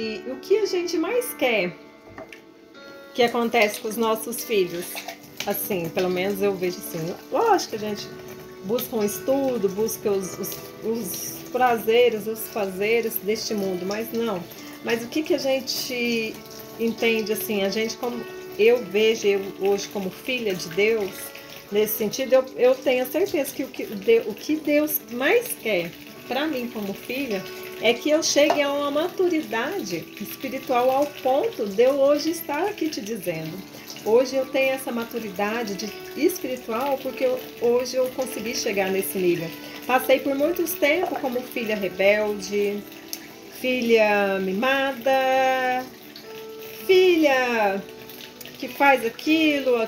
E o que a gente mais quer que acontece com os nossos filhos? Assim, pelo menos eu vejo assim. Lógico que a gente busca um estudo, busca os prazeres, os fazeres deste mundo, mas não. Mas o que a gente entende assim? A gente, como eu vejo eu hoje como filha de Deus, nesse sentido, eu tenho a certeza que o que Deus mais quer para mim como filha é que eu chegue a uma maturidade espiritual ao ponto de eu hoje estar aqui te dizendo. Hoje eu tenho essa maturidade espiritual porque hoje eu consegui chegar nesse nível. Passei por muitos tempos como filha rebelde, filha mimada, filha que faz aquilo,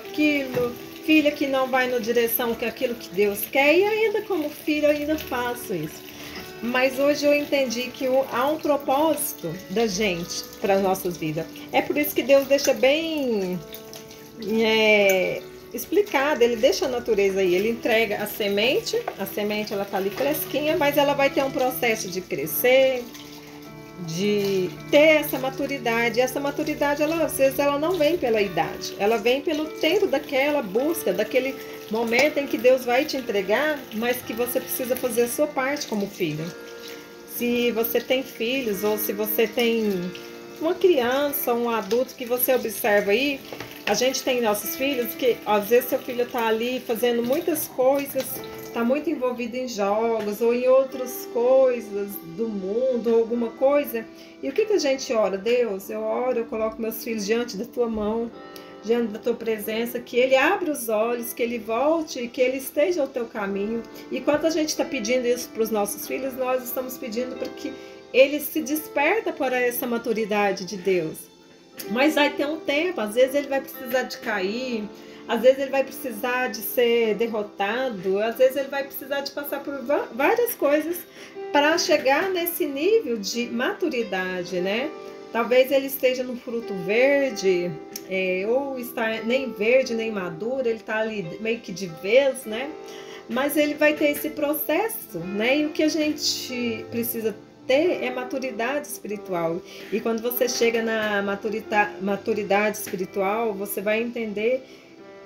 filha que não vai na direção que aquilo que Deus quer, e ainda como filha eu ainda faço isso. Mas hoje eu entendi que há um propósito da gente para as nossas vidas. É por isso que Deus deixa bem explicado, ele deixa a natureza aí, ele entrega a semente ela tá ali fresquinha, mas ela vai ter um processo de crescer, de ter essa maturidade. E essa maturidade, às vezes, ela não vem pela idade, ela vem pelo tempo daquela busca, daquele momento em que Deus vai te entregar, mas que você precisa fazer a sua parte como filho. Se você tem filhos ou se você tem uma criança, um adulto que você observa aí, a gente tem nossos filhos que às vezes seu filho está ali fazendo muitas coisas, está muito envolvido em jogos ou em outras coisas do mundo ou alguma coisa. E o que a gente ora? Deus, eu oro, eu coloco meus filhos diante da tua mão, diante da tua presença, que ele abra os olhos, que ele volte, que ele esteja ao teu caminho. E quando a gente está pedindo isso para os nossos filhos, nós estamos pedindo para que ele se desperta para essa maturidade de Deus. Mas vai ter um tempo, às vezes ele vai precisar de cair, às vezes ele vai precisar de ser derrotado, às vezes ele vai precisar de passar por várias coisas para chegar nesse nível de maturidade, né? Talvez ele esteja no fruto verde, ou está nem verde nem maduro, ele está ali meio que de vez, né? Mas ele vai ter esse processo, né? E o que a gente precisa ter é maturidade espiritual. E quando você chega na maturidade espiritual, você vai entender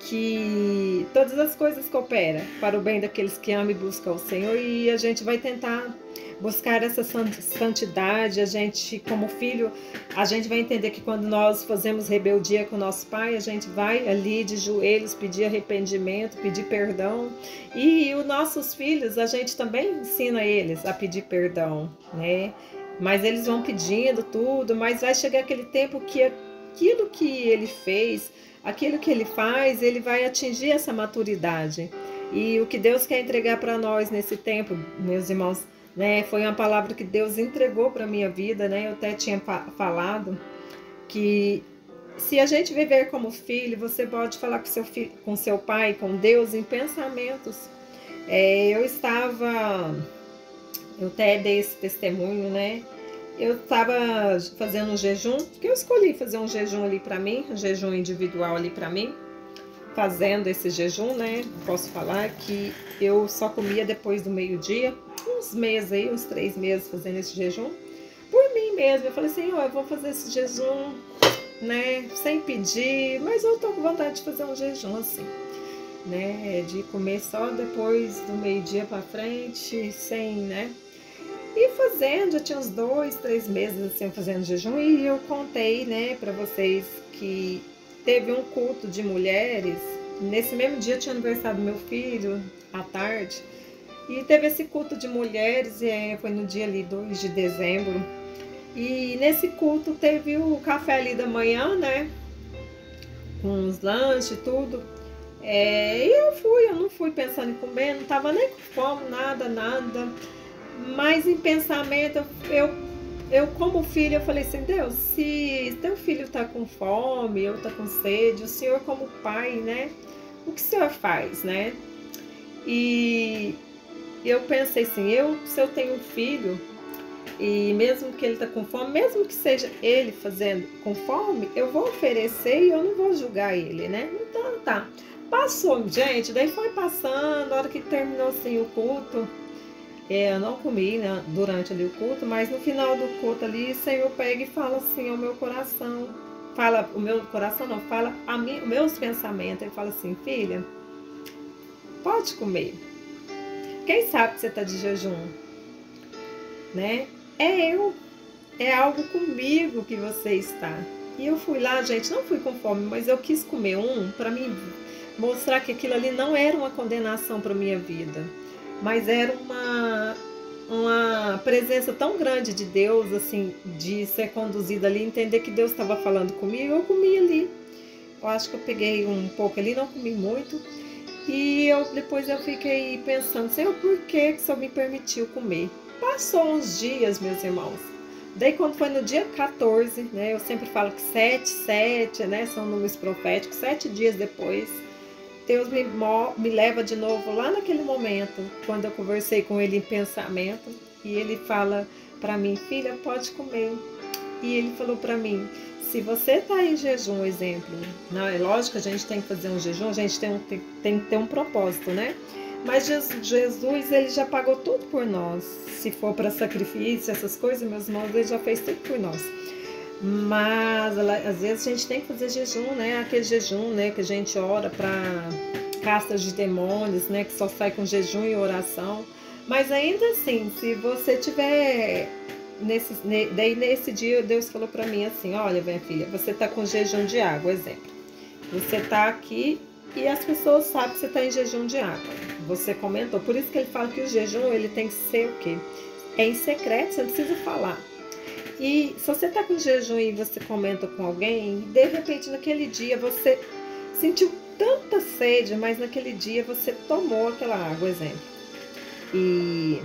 que todas as coisas cooperam para o bem daqueles que amam e buscam o Senhor, e a gente vai tentar buscar essa santidade. A gente, como filho, a gente vai entender que quando nós fazemos rebeldia com nosso pai, a gente vai ali de joelhos pedir arrependimento, pedir perdão. E os nossos filhos, a gente também ensina eles a pedir perdão, né? Mas eles vão pedindo tudo, mas vai chegar aquele tempo que aquilo que ele fez, aquilo que ele faz, ele vai atingir essa maturidade. E o que Deus quer entregar para nós nesse tempo, meus irmãos, né, foi uma palavra que Deus entregou para a minha vida, né? Eu até tinha falado que se a gente viver como filho, você pode falar com seu pai, com Deus, em pensamentos. Eu até dei esse testemunho, né? Eu estava fazendo um jejum, porque eu escolhi fazer um jejum ali para mim, um jejum individual ali para mim. Fazendo esse jejum, né? Posso falar que eu só comia depois do meio-dia, uns meses aí, uns 3 meses fazendo esse jejum, por mim mesma. Eu falei assim, eu vou fazer esse jejum, né? Sem pedir, mas eu tô com vontade de fazer um jejum assim, né? De comer só depois do meio-dia para frente, sem, né? E fazendo, já tinha uns 2, 3 meses assim fazendo jejum, e eu contei, né, para vocês que teve um culto de mulheres. Nesse mesmo dia tinha aniversário do meu filho, à tarde, e teve esse culto de mulheres, foi no dia ali 2 de dezembro. E nesse culto teve o café ali da manhã, né, com os lanches e tudo. E eu não fui pensando em comer, não tava nem com fome, nada. Mas em pensamento, eu como filha, eu falei assim, Deus, se teu filho tá com fome, ou tá com sede, o Senhor como pai, né? O que o Senhor faz, né? E eu pensei assim, se eu tenho um filho, e mesmo que ele tá com fome, mesmo que seja ele fazendo com fome, eu vou oferecer e eu não vou julgar ele, né? Então tá. Passou, gente, daí foi passando, a hora que terminou assim o culto, Eu não comi, né, durante ali o culto, mas no final do culto ali, o Senhor pega e fala assim ao meu coração. Fala, o meu coração não, fala a mim, os meus pensamentos. Ele fala assim, filha, pode comer. Quem sabe que você está de jejum, né? É eu, é algo comigo que você está. E eu fui lá, gente, não fui com fome, mas eu quis comer para mim mostrar que aquilo ali não era uma condenação para minha vida, mas era uma presença tão grande de Deus, assim, de ser conduzida ali, entender que Deus estava falando comigo. Eu comi ali. Eu acho que eu peguei um pouco ali, não comi muito. E depois eu fiquei pensando, Senhor, por que o Senhor me permitiu comer? Passou uns dias, meus irmãos. Daí quando foi no dia 14, né? Eu sempre falo que 7, né? São números proféticos. 7 dias depois, Deus me leva de novo lá naquele momento, quando eu conversei com ele em pensamento. E ele fala para mim, filha, pode comer. E ele falou para mim, se você está em jejum, exemplo, não, é lógico que a gente tem que fazer um jejum, a gente tem que ter um propósito, né? Mas Jesus, ele já pagou tudo por nós. Se for para sacrifício, essas coisas, meus irmãos, ele já fez tudo por nós. Mas às vezes a gente tem que fazer jejum, né? Aquele jejum, né, que a gente ora para castas de demônios, né, que só sai com jejum e oração. Mas ainda assim, se você tiver daí nesse dia Deus falou para mim assim, olha, minha filha, você tá com jejum de água, exemplo. Você tá aqui e as pessoas sabem que você tá em jejum de água. Você comentou, por isso que ele fala que o jejum, ele tem que ser o quê? É em secreto, você não precisa falar. E se você tá com jejum e você comenta com alguém, de repente naquele dia você sentiu tanta sede, mas naquele dia você tomou aquela água, exemplo. E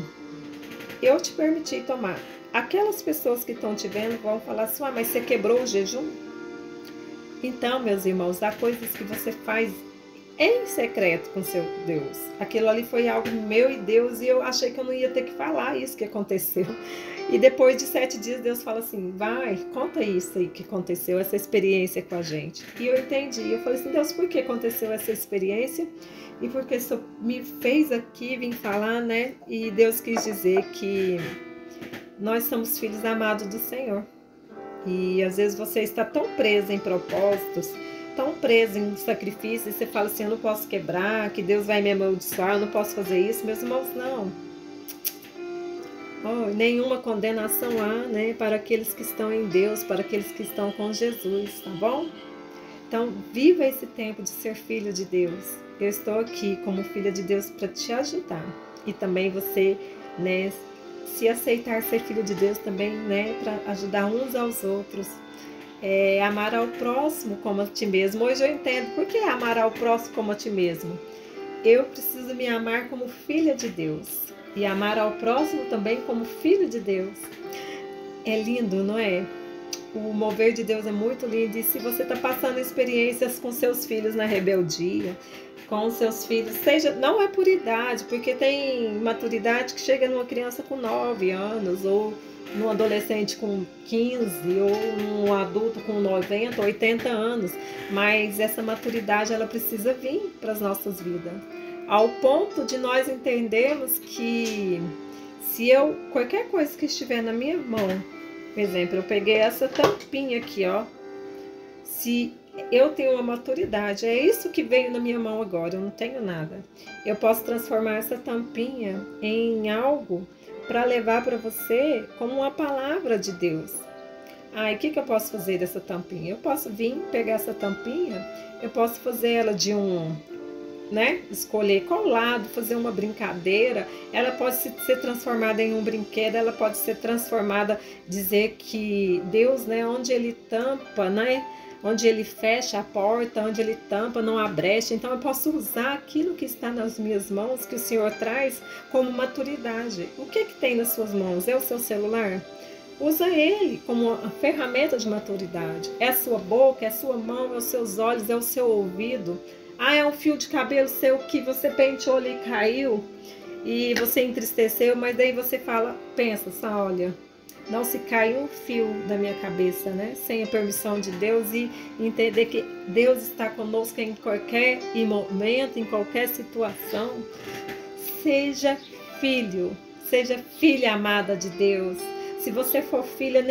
eu te permiti tomar. Aquelas pessoas que estão te vendo vão falar assim, mas você quebrou o jejum? Então, meus irmãos, há coisas que você faz em secreto com seu Deus. Aquilo ali foi algo meu e Deus, e eu achei que eu não ia ter que falar isso que aconteceu. E depois de 7 dias, Deus fala assim, vai, conta isso aí que aconteceu, essa experiência com a gente. E eu entendi, eu falei assim, Deus, por que aconteceu essa experiência? E porque isso me fez aqui vir falar, né? E Deus quis dizer que nós somos filhos amados do Senhor. E às vezes você está tão preso em propósitos, tão preso em sacrifício, e você fala assim, eu não posso quebrar, que Deus vai me amaldiçoar, eu não posso fazer isso. Meus irmãos, não. Oh, nenhuma condenação há, né, para aqueles que estão em Deus, para aqueles que estão com Jesus, tá bom? Então, viva esse tempo de ser filho de Deus. Eu estou aqui como filha de Deus para te ajudar. E também você, né, se aceitar ser filho de Deus também, né, para ajudar uns aos outros. Amar ao próximo como a ti mesmo. Hoje eu entendo por que amar ao próximo como a ti mesmo. Eu preciso me amar como filha de Deus. E amar ao próximo também como filho de Deus. É lindo, não é? O mover de Deus é muito lindo. E se você está passando experiências com seus filhos na rebeldia, com seus filhos, não é por idade, porque tem maturidade que chega numa criança com 9 anos, ou num adolescente com 15, ou num adulto com 90, 80 anos. Mas essa maturidade, ela precisa vir para as nossas vidas. Ao ponto de nós entendermos que se qualquer coisa que estiver na minha mão, por exemplo, eu peguei essa tampinha aqui, ó. Se eu tenho uma maturidade, é isso que veio na minha mão agora, eu não tenho nada. Eu posso transformar essa tampinha em algo para levar para você como uma palavra de Deus. E o que eu posso fazer dessa tampinha? Eu posso vir pegar essa tampinha, eu posso fazer ela de escolher qual lado, fazer uma brincadeira. Ela pode ser transformada em um brinquedo, ela pode ser transformada, dizer que Deus, né, onde ele tampa, né, onde ele fecha a porta, onde ele tampa, não há brecha. Então eu posso usar aquilo que está nas minhas mãos, que o Senhor traz como maturidade. O que tem nas suas mãos? É o seu celular? Usa ele como uma ferramenta de maturidade. É a sua boca, é a sua mão, é os seus olhos, é o seu ouvido. É um fio de cabelo seu que você penteou ali e caiu e você entristeceu, mas daí você pensa, olha, não se cai um fio da minha cabeça, né? Sem a permissão de Deus, e entender que Deus está conosco em qualquer momento, em qualquer situação. Seja filho, Seja filha amada de Deus. Se você for filha,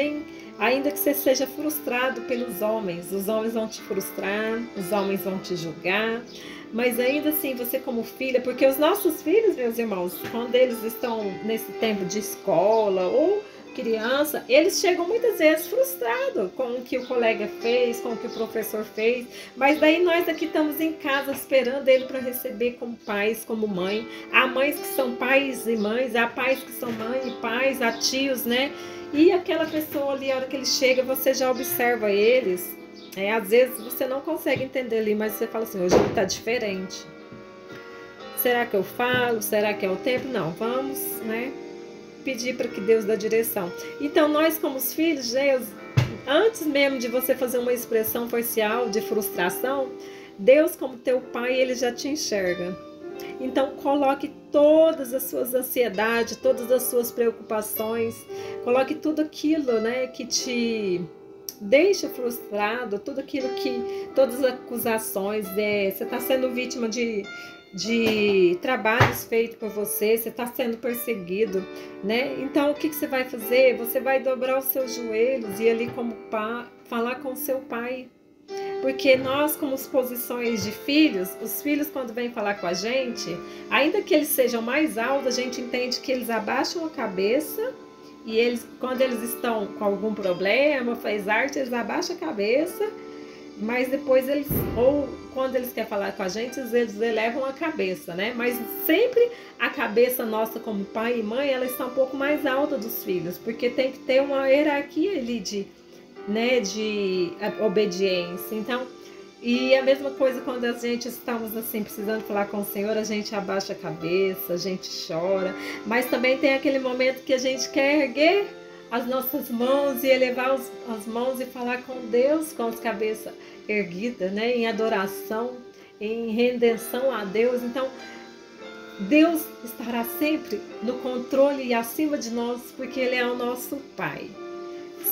ainda que você seja frustrado pelos homens, os homens vão te frustrar, os homens vão te julgar, mas ainda assim você como filha, porque os nossos filhos, meus irmãos, quando eles estão nesse tempo de escola ou criança, eles chegam muitas vezes frustrados com o que o colega fez, com o que o professor fez, mas daí nós aqui estamos em casa esperando ele para receber como pais, como mãe. Há mães que são pais e mães, há pais que são mãe e pais, há tios, né? E aquela pessoa ali, a hora que ele chega, você já observa eles. Às vezes você não consegue entender ali, mas você fala assim, hoje ele está diferente. Será que eu falo? Será que é o tempo? Não, vamos, né? Pedir para que Deus dê direção. Então nós como os filhos de Deus, antes mesmo de você fazer uma expressão facial de frustração, Deus como teu pai, ele já te enxerga. Então coloque todas as suas ansiedades, todas as suas preocupações, coloque tudo aquilo, né, que te deixa frustrado, tudo aquilo que, todas as acusações, você está sendo vítima de trabalhos feitos por você, você está sendo perseguido, né? Então o que você vai fazer? Você vai dobrar os seus joelhos e ali como falar com o seu pai. Porque nós, como posições de filhos, os filhos quando vêm falar com a gente, ainda que eles sejam mais altos, a gente entende que eles abaixam a cabeça e eles, quando eles estão com algum problema, faz arte, eles abaixam a cabeça, mas depois eles, ou quando eles querem falar com a gente, eles elevam a cabeça, né? Mas sempre a cabeça nossa como pai e mãe, ela está um pouco mais alta dos filhos, porque tem que ter uma hierarquia ali de obediência. Então, e a mesma coisa quando a gente estamos assim precisando falar com o Senhor, a gente abaixa a cabeça, a gente chora, mas também tem aquele momento que a gente quer erguer as nossas mãos e elevar as mãos e falar com Deus com as cabeças erguidas, né, em adoração, em redenção a Deus. Então, Deus estará sempre no controle e acima de nós, porque Ele é o nosso Pai.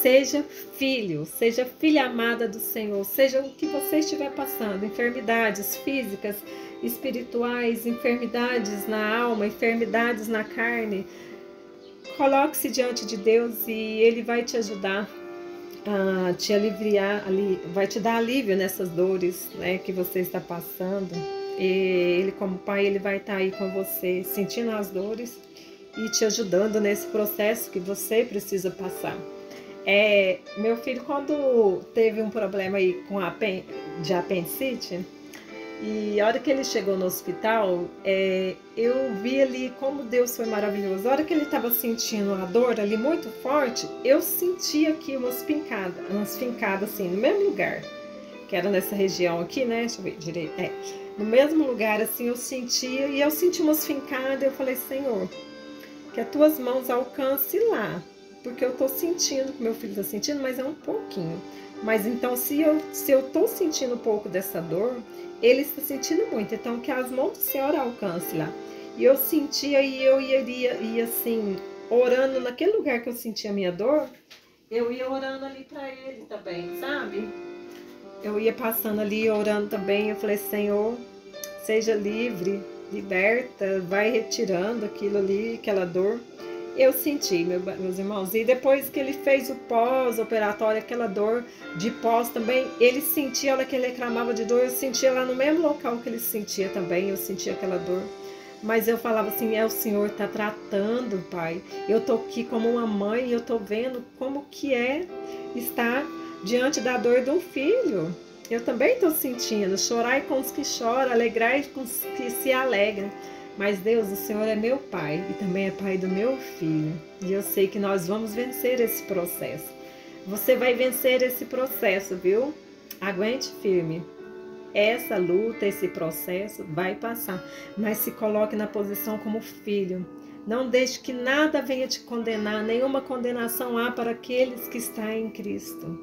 Seja filho, seja filha amada do Senhor, seja o que você estiver passando, enfermidades físicas, espirituais, enfermidades na alma, enfermidades na carne, coloque-se diante de Deus e Ele vai te ajudar a te aliviar, vai te dar alívio nessas dores, né, que você está passando. E Ele como Pai, Ele vai estar aí com você, sentindo as dores e te ajudando nesse processo que você precisa passar. Meu filho, quando teve um problema aí de apendicite, e a hora que ele chegou no hospital, eu vi ali como Deus foi maravilhoso. A hora que ele estava sentindo a dor ali muito forte, eu senti aqui umas fincadas assim, no mesmo lugar, que era nessa região aqui, né? Deixa eu ver direito. No mesmo lugar, assim, eu sentia, e eu senti umas fincadas, eu falei, Senhor, que as tuas mãos alcancem lá. Porque eu tô sentindo, que meu filho tá sentindo, mas é um pouquinho. Mas então, se eu tô sentindo um pouco dessa dor, ele está sentindo muito. Então, que as mãos do Senhor alcancem lá. E eu sentia, e eu ia assim, orando naquele lugar que eu sentia a minha dor, eu ia orando ali para ele também, sabe? Eu ia passando ali, orando também. Eu falei, Senhor, seja livre, liberta, vai retirando aquilo ali, aquela dor. Eu senti, meus irmãos, e depois que ele fez o pós-operatório, aquela dor de pós também, ele sentia, a hora que ele reclamava de dor, eu sentia lá no mesmo local que ele sentia também, eu sentia aquela dor. Mas eu falava assim, o Senhor está tratando, Pai. Eu tô aqui como uma mãe, eu tô vendo como que é estar diante da dor de um filho. Eu também estou sentindo, chorai com os que choram, alegrai com os que se alegram. Mas Deus, o Senhor é meu Pai e também é Pai do meu filho. E eu sei que nós vamos vencer esse processo. Você vai vencer esse processo, viu? Aguente firme. Essa luta, esse processo vai passar. Mas se coloque na posição como filho. Não deixe que nada venha te condenar. Nenhuma condenação há para aqueles que estão em Cristo.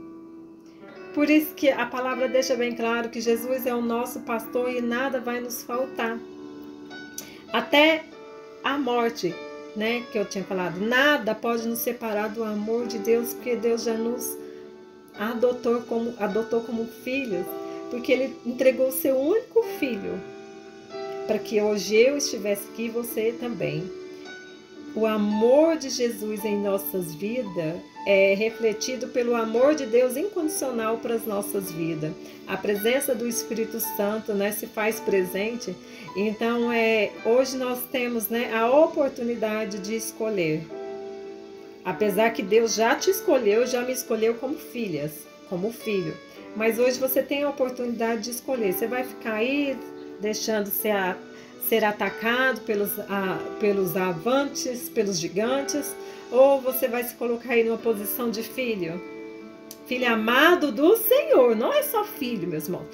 Por isso que a palavra deixa bem claro que Jesus é o nosso pastor e nada vai nos faltar. Até a morte, né, que eu tinha falado, nada pode nos separar do amor de Deus, porque Deus já nos adotou como filhos, porque Ele entregou o seu único filho, para que hoje eu estivesse aqui e você também. o amor de Jesus em nossas vidas é refletido pelo amor de Deus incondicional para as nossas vidas. A presença do Espírito Santo, né, se faz presente. Então, hoje nós temos, né, a oportunidade de escolher. Apesar que Deus já te escolheu, já me escolheu como filhas, como filho. Mas hoje você tem a oportunidade de escolher. Você vai ficar aí deixando ser atacado pelos avantes, pelos gigantes, ou você vai se colocar aí numa posição de filho? Filho amado do Senhor, não é só filho, meus irmãos.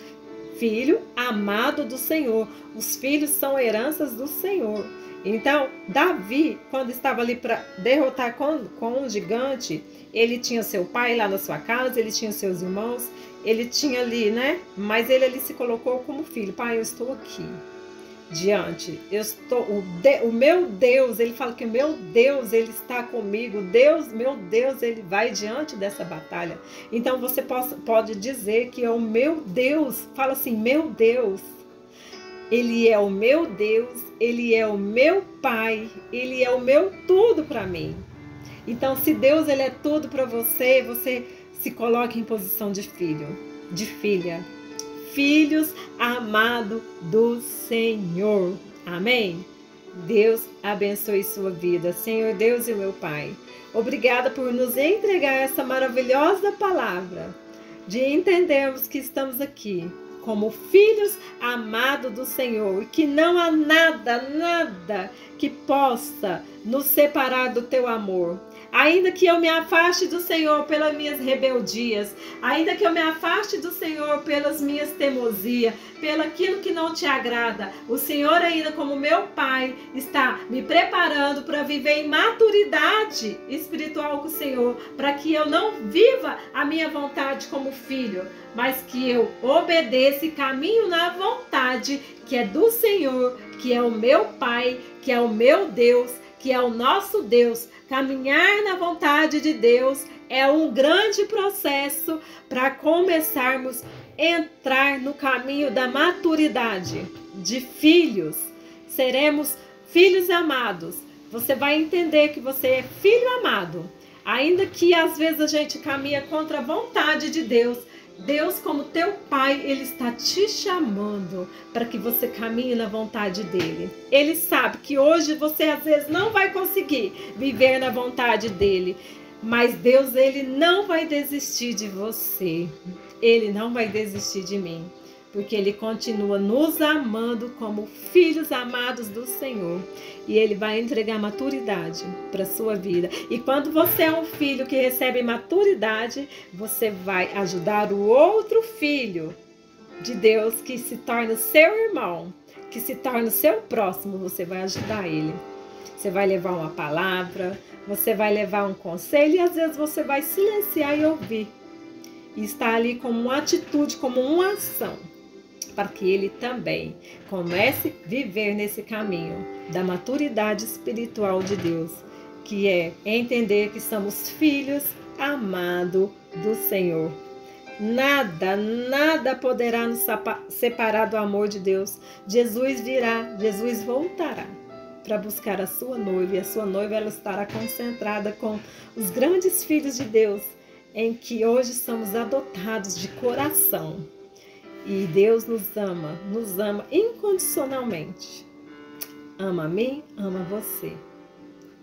Filho amado do Senhor. Os filhos são heranças do Senhor. Então, Davi, quando estava ali para derrotar com um gigante, ele tinha seu pai lá na sua casa, ele tinha seus irmãos, ele tinha ali, né? Mas ele ali se colocou como filho. Pai, eu estou aqui. Diante, o meu Deus, ele fala que o meu Deus, ele está comigo, meu Deus, ele vai diante dessa batalha. Então você pode dizer que é o meu Deus, fala assim, meu Deus, ele é o meu Deus, ele é o meu Pai, ele é o meu tudo para mim. Então, se Deus ele é tudo para você, você se coloca em posição de filho, de filha. Filhos amados do Senhor. Amém? Deus abençoe sua vida. Senhor Deus e meu Pai, obrigada por nos entregar essa maravilhosa palavra, de entendermos que estamos aqui como filhos amados do Senhor, e que não há nada que possa nos separar do teu amor. Ainda que eu me afaste do Senhor pelas minhas rebeldias, ainda que eu me afaste do Senhor pelas minhas teimosias, pelo aquilo que não te agrada, o Senhor ainda como meu Pai está me preparando para viver em maturidade espiritual com o Senhor, para que eu não viva a minha vontade como filho, mas que eu obedeça e caminho na vontade que é do Senhor, que é o meu Pai, que é o meu Deus, que é o nosso Deus. Caminhar na vontade de Deus é um grande processo para começarmos a entrar no caminho da maturidade de filhos. Seremos filhos amados. Você vai entender que você é filho amado. Ainda que às vezes a gente caminha contra a vontade de Deus, Deus, como teu Pai, Ele está te chamando para que você caminhe na vontade dEle. Ele sabe que hoje você às vezes não vai conseguir viver na vontade dEle, mas Deus, Ele não vai desistir de você. Ele não vai desistir de mim, porque Ele continua nos amando como filhos amados do Senhor. E Ele vai entregar maturidade para a sua vida. E quando você é um filho que recebe maturidade, você vai ajudar o outro filho de Deus que se torna seu irmão, que se torna seu próximo. Você vai ajudar ele. Você vai levar uma palavra, você vai levar um conselho e às vezes você vai silenciar e ouvir. E estar ali como uma atitude, como uma ação, para que ele também comece a viver nesse caminho da maturidade espiritual de Deus, que é entender que somos filhos amados do Senhor. Nada poderá nos separar do amor de Deus. Jesus virá, Jesus voltará para buscar a sua noiva, e a sua noiva ela estará concentrada com os grandes filhos de Deus, em que hoje somos adotados de coração. E Deus nos ama incondicionalmente. Ama a mim, ama você.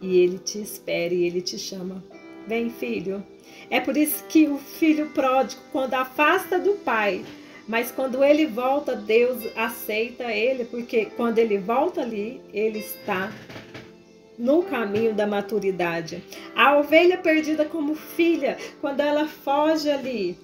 E Ele te espera e Ele te chama. Vem, filho. É por isso que o filho pródigo, quando afasta do pai, mas quando ele volta, Deus aceita ele, porque quando ele volta ali, ele está no caminho da maturidade. A ovelha perdida como filha, quando ela foge ali,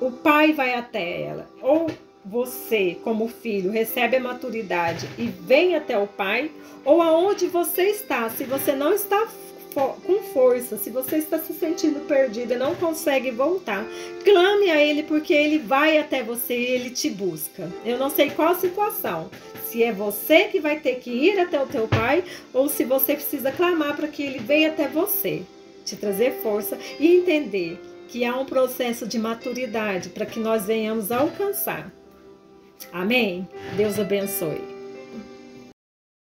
o pai vai até ela. Ou você, como filho, recebe a maturidade e vem até o pai, ou aonde você está, se você não está com força, se você está se sentindo perdido e não consegue voltar, clame a ele, porque ele vai até você e ele te busca. Eu não sei qual a situação, se é você que vai ter que ir até o teu pai, ou se você precisa clamar para que ele venha até você, te trazer força e entender que há um processo de maturidade para que nós venhamos a alcançar. Amém? Deus abençoe.